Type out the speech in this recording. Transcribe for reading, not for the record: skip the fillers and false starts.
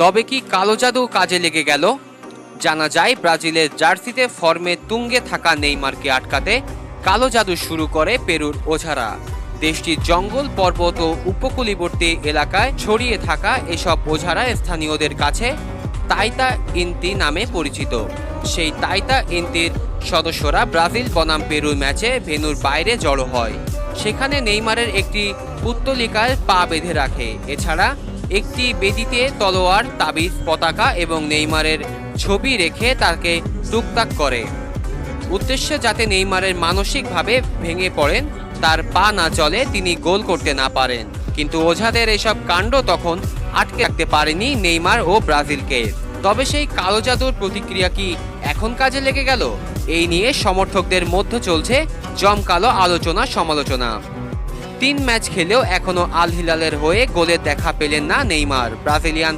তবে কি কালো জাদু কাজে লেগে গেল? জানা যায় ব্রাজিলের জার্সিতে ফর্মে তুঙ্গে থাকা নেইমারকে আটকাতে কালো জাদু শুরু করে পেরুর ওঝারা। দেশটির জঙ্গল, পর্বত ও উপকূলীবর্তী এলাকায় ছড়িয়ে থাকা এসব ওঝারা স্থানীয়দের কাছে তাইতা ইন্তি নামে পরিচিত। সেই তাইতা ইন্তির সদস্যরা ব্রাজিল বনাম পেরুর ম্যাচে ভেন্যুর বাইরে জড়ো হয়। সেখানে নেইমারের একটি পুত্তলিকায় পা বেঁধে রাখে। এছাড়া একটি বেদিতে তলোয়ার, তাবিজ, পতাকা এবং নেইমারের ছবি রেখে তাকে টুকটাক করে। উদ্দেশ্য যাতে নেইমারের মানসিকভাবে ভেঙে পড়েন, তার পা না চলে, তিনি গোল করতে না পারেন। কিন্তু ওঝাদের এসব কাণ্ড তখন আটকে রাখতে পারেনি নেইমার ও ব্রাজিলকে। তবে সেই কালো জাদুর প্রতিক্রিয়া কি এখন কাজে লেগে গেল? এই নিয়ে সমর্থকদের মধ্যে চলছে জমকালো আলোচনা সমালোচনা। 3 ম্যাচ খেলেও এখনো আল হিলালের হয়ে গোলের দেখা পেলেন না নেইমার। ব্রাজিলিয়ান